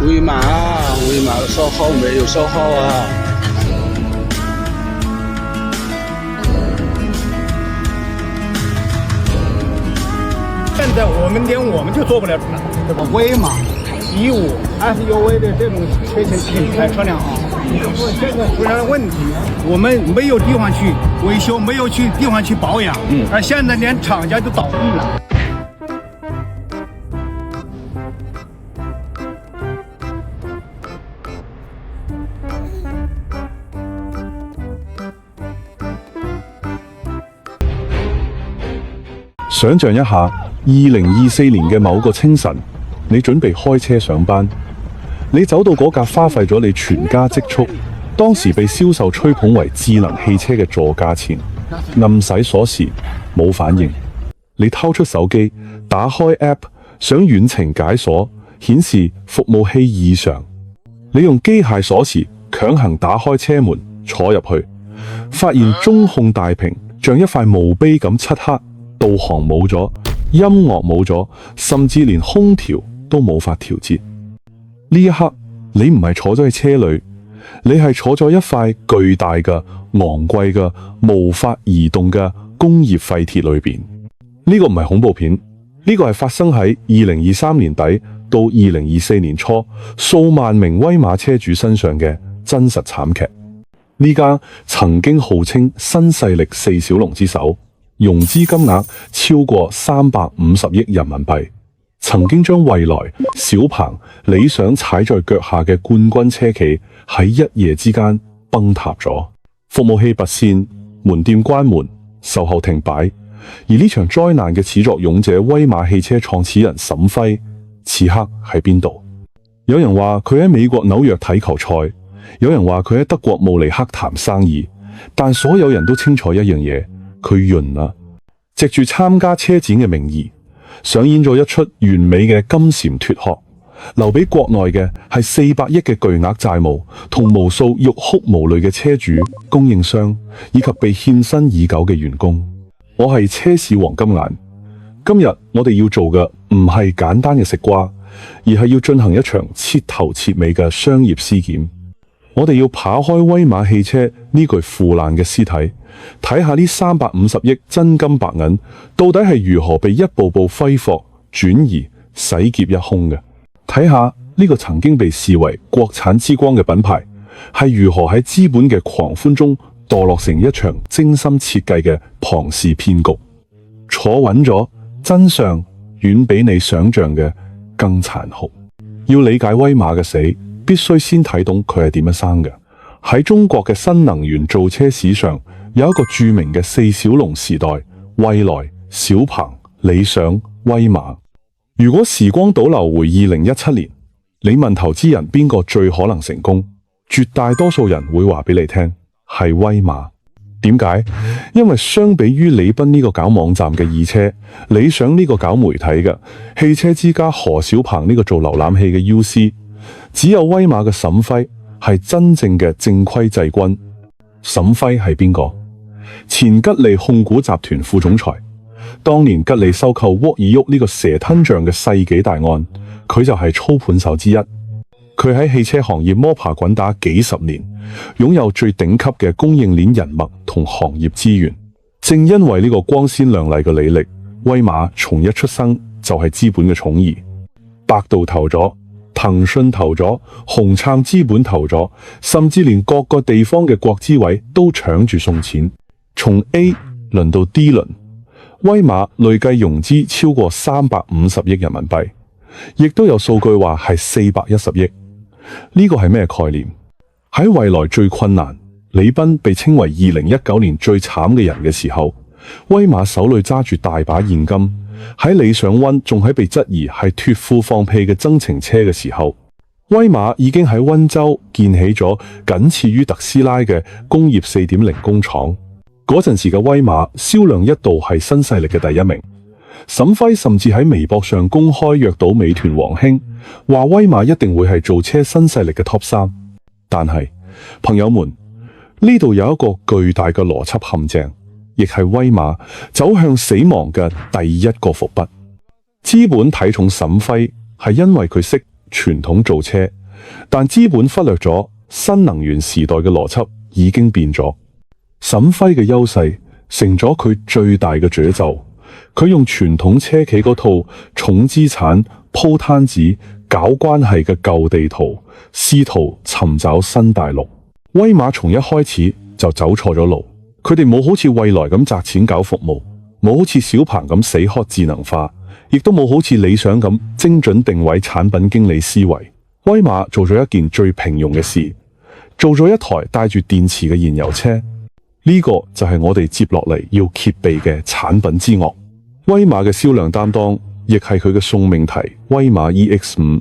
威马的售后没有售后啊。现在我们就做不了了，对吧？威马、15、SUV 的这种品牌车辆啊，这个出现了问题，我们没有地方去维修，没有地方去保养，而现在连厂家都倒闭了。想象一下，2024年嘅某個清晨，你準備開車上班，你走到嗰架花費咗你全家積蓄，當時被銷售吹捧為智能汽車嘅座駕前，暗使鎖匙冇反應。你偷出手機，打開 App 想遠程解鎖，顯示服務器異常。你用機械鎖匙強行打開車門，坐入去，發現中控大屏像一塊墓碑咁漆黑。導航冇咗，音樂冇咗，甚至連空調都冇法調節。呢一刻，你唔係坐咗喺車裏，你係坐咗一塊巨大嘅、昂貴嘅、無法移動嘅工業廢鐵裏邊。呢個唔係恐怖片，呢個係發生喺2023年底到2024年初數萬名威馬車主身上嘅真實慘劇。呢家曾經號稱新勢力四小龍之首，融資金額超過350億人民幣，曾經將蔚來、小鵬、理想踩在腳下嘅冠軍車企喺一夜之間崩塌咗，服務器拔線，門店關門，售後停擺。而呢場災難嘅始作俑者威馬汽車創始人沈輝，此刻喺邊度？有人話佢喺美國紐約睇球賽，有人話佢喺德國慕尼黑談生意，但所有人都清楚一樣嘢。佢潤啦，藉住參加車展嘅名義，上演咗一出完美嘅金蟬脫殼，留俾國內嘅係400億嘅巨額債務，同無數欲哭無淚嘅車主、供應商以及被欠薪已久嘅員工。我係車市黃金眼，今日我哋要做嘅唔係簡單嘅食瓜，而係要進行一場徹頭徹尾嘅商業屍檢。我哋要刨開威馬汽車呢具腐爛嘅屍體，睇下呢350億真金白銀到底係如何被一步步揮霍、轉移、洗劫一空嘅。睇下呢個曾經被視為國產之光嘅品牌，係如何喺資本嘅狂歡中墮落成一場精心設計嘅龐氏騙局。坐穩咗，真相遠比你想象嘅更殘酷。要理解威馬嘅死，必須先睇懂佢係點樣生嘅。喺中國嘅新能源造車史上，有一個著名嘅四小龍時代：蔚來、小鵬、理想、威馬。如果時光倒流回2017年，你問投資人邊個最可能成功，絕大多數人會話俾你聽係威馬。點解？因為相比於李斌呢個搞網站嘅二車，理想呢個搞媒體嘅，汽車之家何小鵬呢個做瀏覽器嘅 UC， 只有威馬嘅沈輝係真正嘅正規製軍。沈輝係邊個？前吉利控股集團副總裁。當年吉利收購沃爾沃呢個蛇吞象嘅世紀大案，佢就係操盤手之一。佢喺汽車行業摸爬滾打幾十年，擁有最頂級嘅供應鏈人脈同行業資源。正因為呢個光鮮亮麗嘅履歷，威馬從一出生就係資本嘅寵兒。百度投咗，騰訊投咗，紅杉資本投咗，甚至連各個地方嘅國資委都搶住送錢。從 A 輪到 D 輪，威馬累計融資超過350億人民幣，亦都有數據話係410億。呢個係咩概念？喺蔚來最困難，李斌被稱為2019年最慘嘅人嘅時候，威馬手裏揸住大把現金；喺理想 ONE 仲喺被質疑係脫褲放屁嘅增程車嘅時候，威馬已經喺溫州建起咗僅次於特斯拉嘅工業 4.0 工廠。嗰陣時嘅威馬銷量一度係新勢力嘅第一名。沈輝甚至喺微博上公開約到美團王興，話威馬一定會係造車新勢力嘅 Top 3。但係朋友們，呢度有一個巨大嘅邏輯陷阱，亦係威馬走向死亡嘅第一個伏筆。資本睇重沈輝係因為佢識傳統造車，但資本忽略咗新能源時代嘅邏輯已經變咗。沈輝嘅優勢成咗佢最大嘅詛咒。佢用傳統車企嗰套重資產、鋪攤子、搞關係嘅舊地圖，試圖尋找新大陸。威馬從一開始就走錯咗路，佢哋冇好似蔚來咁砸錢搞服務，冇好似小鵬咁死磕智能化，亦都冇好似理想咁精準定位產品經理思維。威馬做咗一件最平庸嘅事，做咗一台帶住電池嘅燃油車。呢個就係我哋接落嚟要揭秘嘅產品之惡。威馬嘅銷量擔當，亦係佢嘅送命題威馬 EX5。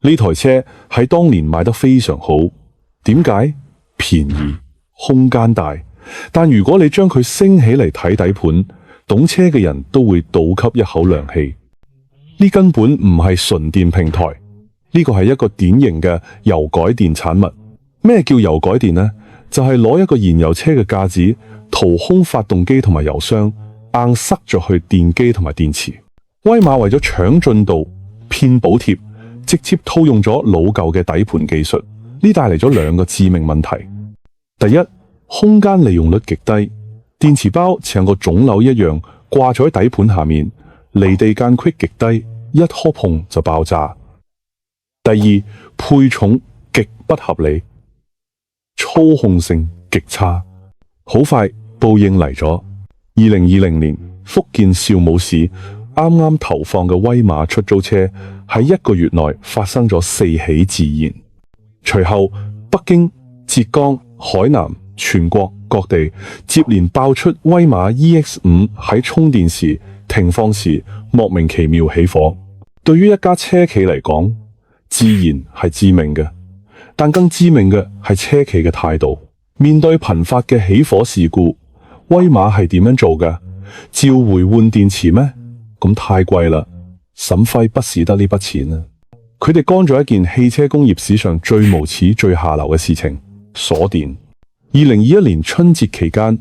呢台車喺當年賣得非常好，點解？便宜，空間大。但如果你將佢升起嚟睇底盤，懂車嘅人都會倒吸一口涼氣。呢根本唔係純電平台，呢個係一個典型嘅油改電產物。咩叫油改電呢？就係攞一個燃油車嘅架子，掏空發動機同埋油箱，硬塞咗去電機同埋電池。威馬為咗搶進度、騙補貼，直接套用咗老舊嘅底盤技術，呢帶嚟咗兩個致命問題。第一，空間利用率極低，電池包像個腫瘤一樣掛咗喺底盤下面，離地間隙極低，一磕碰就爆炸。第二，配重極不合理，操控性極差。好快報應嚟咗。2020年福建邵武市啱啱投放嘅威馬出租車喺1個月內發生咗4起自燃，隨後北京、浙江、海南全國各地接連爆出威馬 EX5 喺充電時、停放時莫名其妙起火。對於一家車企嚟講，自燃係致命嘅，但更致命嘅係車企嘅態度。面對頻發嘅起火事故，威馬係點樣做嘅？召回換電池咩？咁太貴啦，沈輝不是得呢筆錢啊！佢哋幹咗一件汽車工業史上最無恥、最下流嘅事情——鎖電。2021年春節期間，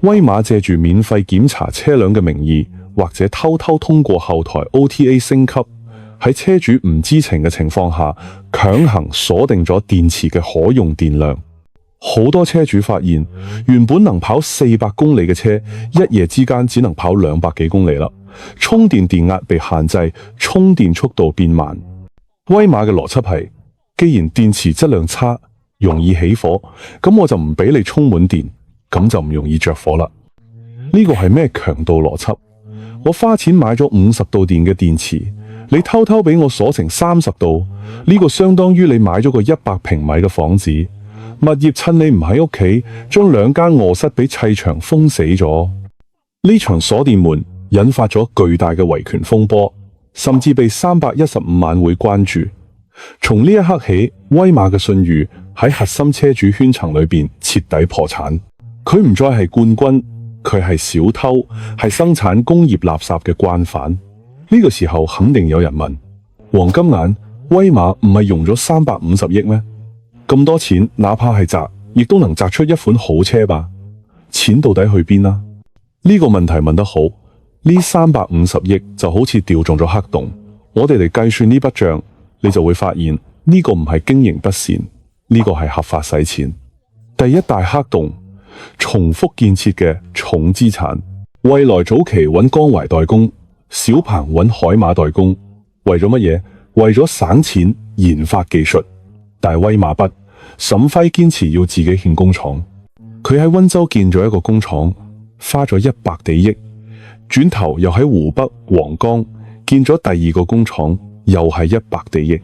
威馬借住免費檢查車輛嘅名義，或者偷偷通過後台 OTA 升級，喺車主唔知情嘅情況下，強行鎖定咗電池嘅可用電量。好多車主發現，原本能跑400公里嘅車，一夜之間只能跑200幾公里啦。充電電壓被限制，充電速度變慢。威馬嘅邏輯係，既然電池質量差，容易起火，咁我就唔俾你充滿電，咁就唔容易着火啦。呢個係咩強盜邏輯？我花錢買咗50度電嘅電池，你偷偷俾我鎖成30度，呢個相當於你買咗個100平米嘅房子。物業趁你唔喺屋企，將2間臥室俾砌牆封死咗。呢場鎖電門引發咗巨大嘅維權風波，甚至被315晚會關注。從呢一刻起，威馬嘅信譽喺核心車主圈層裏邊徹底破產。佢唔再係冠軍，佢係小偷，係生產工業垃圾嘅慣犯。呢個時候肯定有人問：黃金眼，威馬唔係用咗350億咩？咁多錢，哪怕係砸，亦都能砸出一款好車吧？錢到底去邊啊？呢個問題問得好，呢350億就好似掉中咗黑洞。我哋嚟計算呢筆賬，你就會發現呢個唔係經營不善，呢個係合法使錢。第一大黑洞，重複建設嘅重資產。蔚來早期揾江淮代工，小鵬揾海馬代工，為咗乜嘢？為咗省錢研發技術。但威馬不，沈輝堅持要自己建工廠。佢喺溫州建咗一個工廠，花咗100幾億，轉頭又喺湖北黃岡建咗第2個工廠，又係100幾億。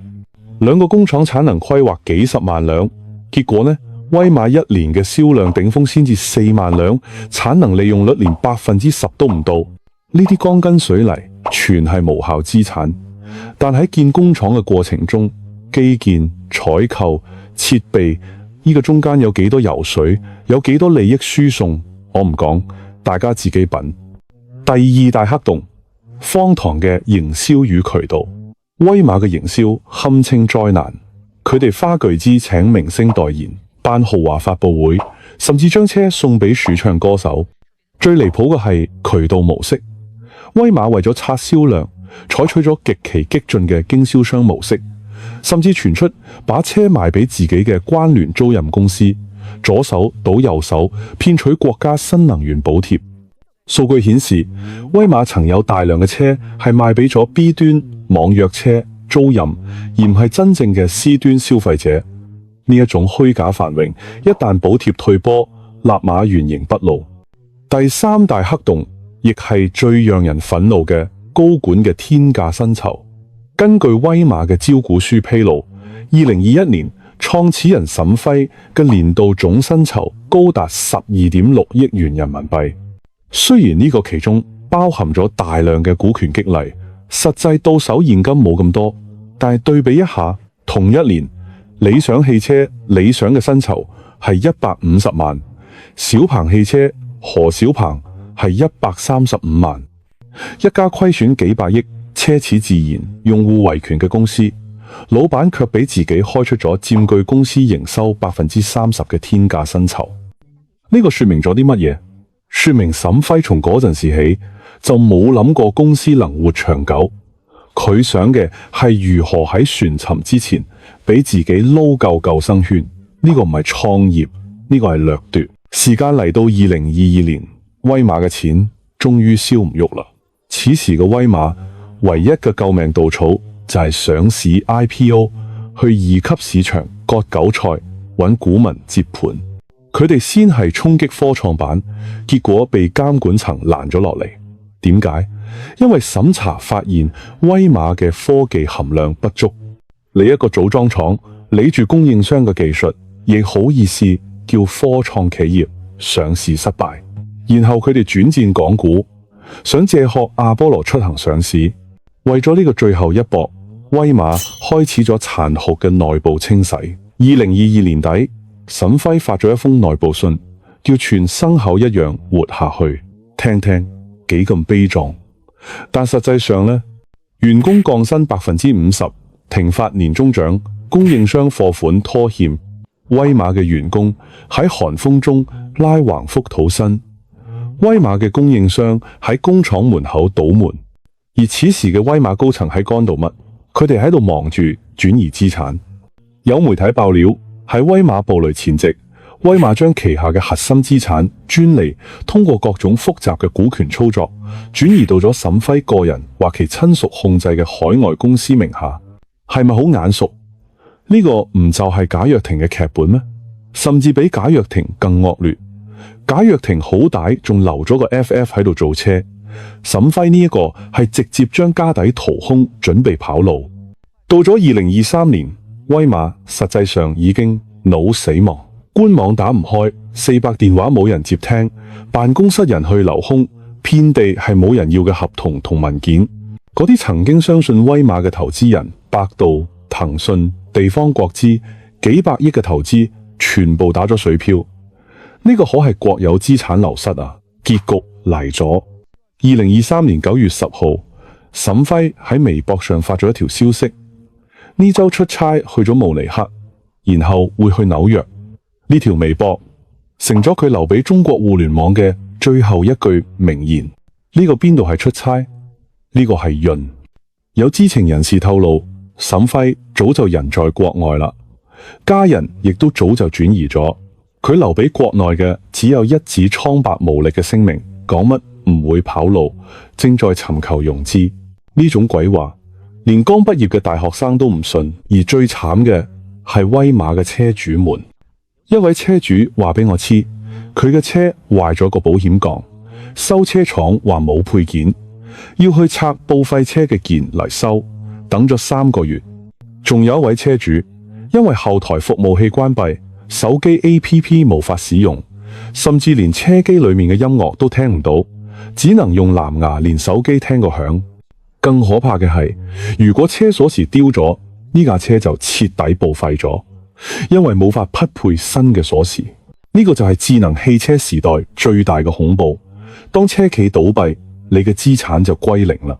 2個工廠產能規劃幾十萬輛，結果呢？威馬一年嘅銷量頂峰先至4萬輛，產能利用率連10%都唔到。呢啲鋼筋水泥全係無效資產，但喺建工廠嘅過程中，基建、採購、設備，呢個中間有幾多油水，有幾多利益輸送，我唔講，大家自己品。第2大黑洞，荒唐嘅營銷與渠道。威馬嘅營銷堪稱災難，佢哋花巨資請明星代言，辦豪華發佈會，甚至將車送俾駐唱歌手。最離譜嘅係渠道模式，威馬為咗刷銷量，採取咗極其激進嘅經銷商模式，甚至傳出把車賣俾自己嘅關聯租賃公司，左手倒右手騙取國家新能源補貼。數據顯示，威馬曾有大量嘅車係賣俾咗 B 端網約車租賃，而唔係真正嘅 C 端消費者。呢一種虛假繁榮，一旦補貼退波，立馬原形畢露。第三大黑洞，亦係最讓人憤怒嘅高管嘅天價薪酬。根據威馬嘅招股書披露，2021年創始人沈輝嘅年度總薪酬高達12.6億元人民幣。雖然呢個其中包含咗大量嘅股權激勵，實際到手現金冇咁多，但係對比一下，同一年理想汽車理想嘅薪酬係150萬，小鵬汽車何小鵬係135萬。一家虧損幾百億、奢侈自然、用戶維權嘅公司，老闆卻俾自己開出咗佔據公司營收30%嘅天價薪酬。呢個說明咗啲乜嘢？說明沈輝從嗰陣時起就冇諗過公司能活長久，佢想嘅係如何喺船沉之前俾自己撈夠救生圈。呢個唔係創業，呢個係掠奪。時間嚟到2022年，威馬嘅錢終於燒唔喐啦。此時嘅威馬唯一嘅救命稻草就係上市 IPO， 去二級市場割韭菜，揾股民接盤。佢哋先係衝擊科創板，結果被監管層攔咗落嚟。點解？因為審查發現威馬嘅科技含量不足。你一個組裝廠理住供應商嘅技術，亦好意思叫科創企業上市失敗？然後佢哋轉戰港股，想借殼阿波羅出行上市。為咗呢個最後一搏，威馬開始咗殘酷嘅內部清洗。2022年底，沈輝發咗一封內部信，叫全牲口一樣活下去。聽聽幾咁悲壯。但實際上呢，員工降薪50%，停發年終獎，供應商貨款拖欠，威馬嘅員工喺寒風中拉橫幅討薪，威馬嘅供應商喺工廠門口堵門。而此時嘅威馬高層喺幹度乜？佢哋喺度忙住轉移資產。有媒體爆料，喺威馬暴雷前夕，威馬將旗下嘅核心資產專利通過各種複雜嘅股權操作，轉移到咗沈輝個人或其親屬控制嘅海外公司名下。係咪好眼熟？呢個唔就係賈躍亭嘅劇本咩？甚至比賈躍亭更惡劣。賈躍亭好歹仲留咗個 FF 喺度做車，沈輝呢一個係直接將家底掏空，準備跑路。到咗2023年，威馬實際上已經腦死亡，官網打唔開，400電話冇人接聽，辦公室人去樓空，遍地係冇人要嘅合同同文件。嗰啲曾經相信威馬嘅投資人，百度、騰訊、地方國資幾百億嘅投資，全部打咗水漂。呢個可係國有資產流失啊！結局嚟咗。2023年9月10號，沈輝喺微博上發咗一條消息：呢周出差去咗慕尼黑，然後會去紐約。呢條微博成咗佢留俾中國互聯網嘅最後一句名言。呢個邊度係出差？呢個係潤。有知情人士透露，沈輝早就人在國外啦，家人亦都早就轉移咗。佢留俾國內嘅只有一紙蒼白無力嘅聲明，講乜唔會跑路，正在尋求融資。呢種鬼話，連剛畢業嘅大學生都唔信。而最慘嘅係威馬嘅車主們。一位車主話俾我知，佢嘅車壞咗個保險槓，修車廠話冇配件，要去拆報廢車嘅件嚟修，等咗3個月。仲有一位車主，因為後台服務器關閉，手機 APP 無法使用，甚至連車機裏面嘅音樂都聽唔到，只能用藍牙連手機聽個響。更可怕嘅係，如果車鎖匙丟咗，呢架車就徹底報廢咗，因為冇法匹配新嘅鎖匙。呢個就係智能汽車時代最大嘅恐怖。當車企倒閉，你嘅資產就歸零啦。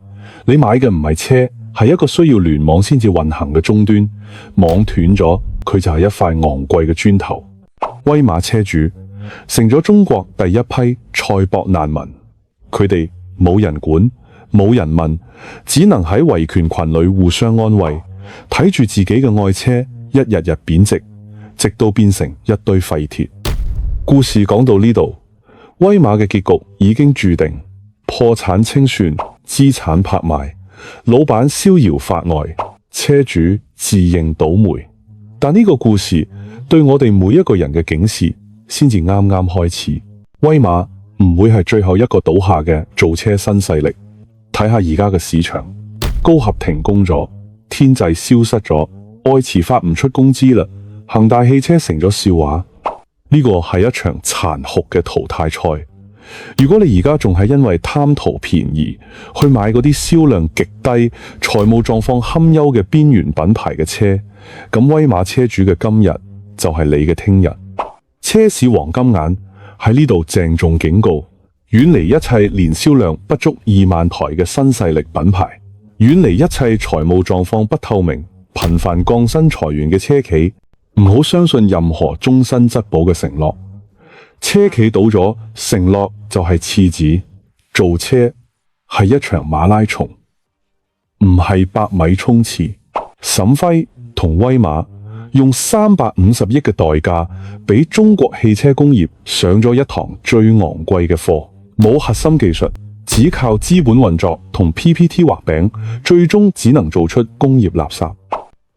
你買嘅唔係車，係一個需要聯網先至運行嘅終端，網斷咗，佢就係一塊昂貴嘅磚頭。威馬車主成咗中國第一批賽博難民，佢哋冇人管，冇人問，只能喺維權群裏互相安慰，睇住自己嘅愛車一日日貶值，直到變成一堆廢鐵。故事講到呢度，威馬嘅結局已經注定，破產清算，資產拍賣，老闆逍遙法外，車主自認倒霉。但呢個故事對我哋每一個人嘅警示先至啱啱開始。威馬唔會係最後一個倒下嘅造車新勢力。睇下而家嘅市場，高合停工咗，天際消失咗，愛馳發唔出工資啦，恒大汽車成咗笑話。呢個係一場殘酷嘅淘汰賽。如果你而家仲係因為貪圖便宜去買嗰啲銷量極低、財務狀況堪憂嘅邊緣品牌嘅車，咁威馬車主嘅今日就係你嘅聽日。車市黃金眼喺呢度鄭重警告，遠離一切年銷量不足2萬台嘅新勢力品牌，遠離一切財務狀況不透明、頻繁降薪裁員嘅車企，唔好相信任何終身質保嘅承諾。車企倒咗，承諾就係廁紙。做車係一場馬拉松，唔係100米衝刺。沈輝同威馬用350億嘅代價，俾中國汽車工業上咗一堂最昂貴嘅課。冇核心技術，只靠資本運作同 PPT 畫餅，最終只能做出工業垃圾。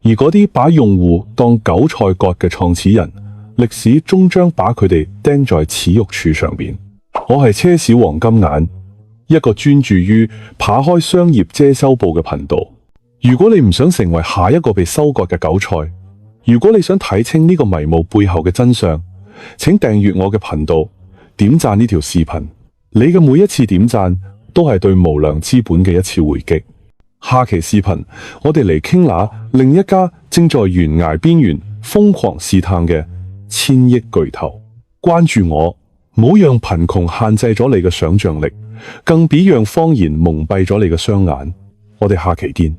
而嗰啲把用戶當韭菜割嘅創始人，歷史終將把佢哋釘在恥辱柱上邊。我係車市黃金眼，一個專注於扒開商業遮羞布嘅頻道。如果你唔想成為下一個被收割嘅韭菜，如果你想睇清呢個迷霧背後嘅真相，請訂閱我嘅頻道，點讚呢條視頻。你嘅每一次點讚都係對無良資本嘅一次回擊。下期視頻我哋嚟傾下另一家正在懸崖邊緣瘋狂試探嘅千億巨頭。關注我，唔好讓貧窮限制咗你嘅想象力，更別讓謊言蒙蔽咗你嘅雙眼。我哋下期見。